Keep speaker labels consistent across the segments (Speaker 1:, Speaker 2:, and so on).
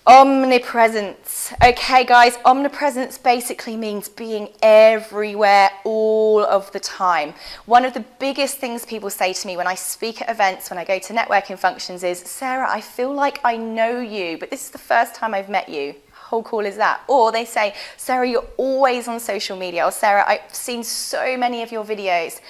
Speaker 1: Omnipresence. Okay guys, omnipresence basically means being everywhere all of the time. One of the biggest things people say to me when I speak at events, when I go to networking functions is, Sarah, I feel like I know you, but this is the first time I've met you. How cool is that? Or they say, Sarah, you're always on social media. Or Sarah, I've seen so many of your videos.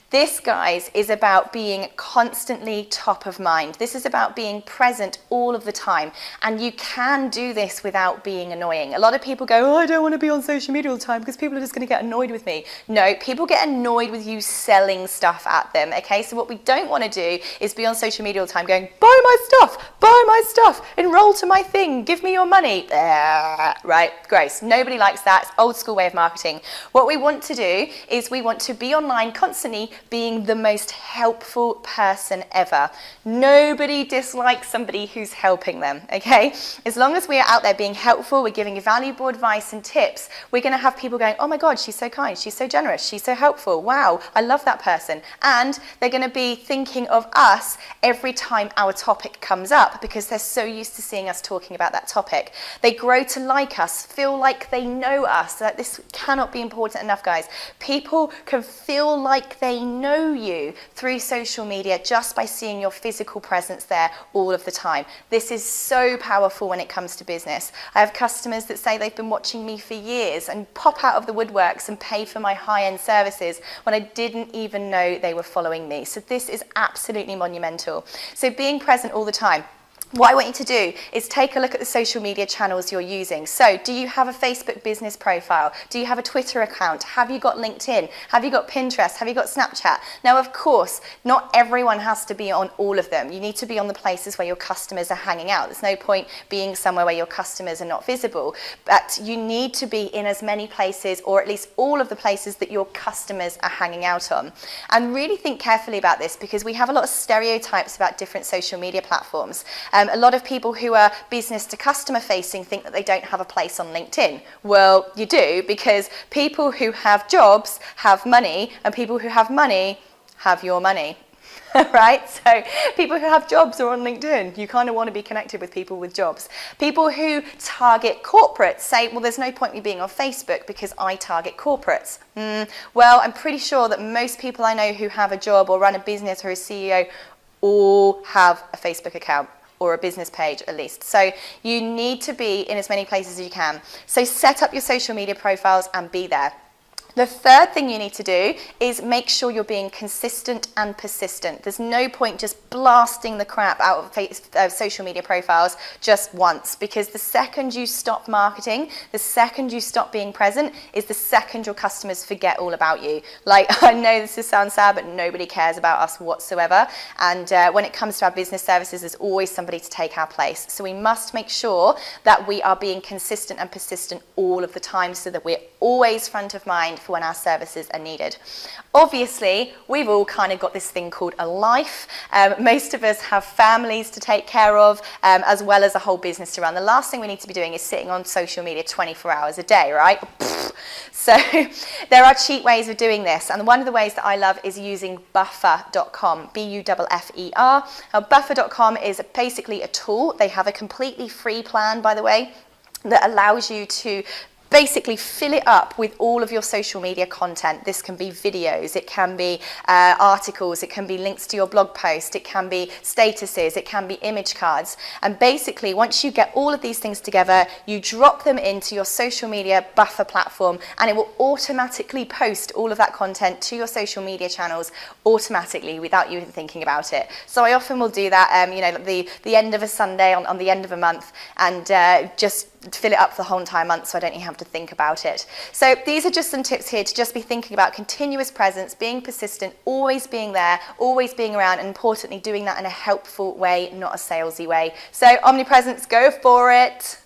Speaker 1: This, guys, is about being constantly top of mind. This is about being present all of the time. And you can do this without being annoying. A lot of people go, oh, I don't want to be on social media all the time because people are just going to get annoyed with me. No, people get annoyed with you selling stuff at them, okay? So what we don't want to do is be on social media all the time going, buy my stuff, enroll to my thing, give me your money. Right, gross. Nobody likes that. It's old school way of marketing. What we want to do is we want to be online constantly, being the most helpful person ever. Nobody dislikes somebody who's helping them, okay? As long as we are out there being helpful, we're giving you valuable advice and tips, we're going to have people going, oh my God, she's so kind, she's so generous, she's so helpful, wow, I love that person. And they're going to be thinking of us every time our topic comes up because they're so used to seeing us talking about that topic. They grow to like us, feel like they know us. This cannot be important enough, guys. People can feel like they know you through social media just by seeing your physical presence there all of the time. This is so powerful when it comes to business. I have customers that say they've been watching me for years and pop out of the woodworks and pay for my high-end services when I didn't even know they were following me. So this is absolutely monumental. So being present all the time. What I want you to do is take a look at the social media channels you're using. So do you have a Facebook business profile? Do you have a Twitter account? Have you got LinkedIn? Have you got Pinterest? Have you got Snapchat? Now, of course, not everyone has to be on all of them. You need to be on the places where your customers are hanging out. There's no point being somewhere where your customers are not visible. But you need to be in as many places, or at least all of the places that your customers are hanging out on. And really think carefully about this because we have a lot of stereotypes about different social media platforms. A lot of people who are business to customer facing think that they don't have a place on LinkedIn. Well, you do, because people who have jobs have money, and people who have money have your money. Right? So people who have jobs are on LinkedIn. You kind of want to be connected with people with jobs. People who target corporates say, well, there's no point me being on Facebook because I target corporates. Well, I'm pretty sure that most people I know who have a job or run a business or a CEO all have a Facebook account, or a business page at least. So you need to be in as many places as you can. So set up your social media profiles and be there. The third thing you need to do is make sure you're being consistent and persistent. There's no point just blasting the crap out of social media profiles just once, because the second you stop marketing, the second you stop being present, is the second your customers forget all about you. Like, I know this sounds sad, but nobody cares about us whatsoever. And when it comes to our business services, there's always somebody to take our place. So we must make sure that we are being consistent and persistent all of the time so that we're always front of mind for when our services are needed. Obviously, we've all kind of got this thing called a life. Most of us have families to take care of, as well as a whole business to run. The last thing we need to be doing is sitting on social media 24 hours a day, right? So there are cheap ways of doing this, and one of the ways that I love is using buffer.com, B-U-F-F-E-R. Now, buffer.com is basically a tool. They have a completely free plan, by the way, that allows you to basically fill it up with all of your social media content. This can be videos, it can be articles, it can be links to your blog post, it can be statuses, it can be image cards. And basically, once you get all of these things together, you drop them into your social media buffer platform, and it will automatically post all of that content to your social media channels automatically without you even thinking about it. So I often will do that, the end of a Sunday on the end of a month, and just fill it up for the whole entire month so I don't even have to think about it. So these are just some tips here to just be thinking about continuous presence, being persistent, always being there, always being around, and importantly doing that in a helpful way, not a salesy way. So omnipresence, go for it.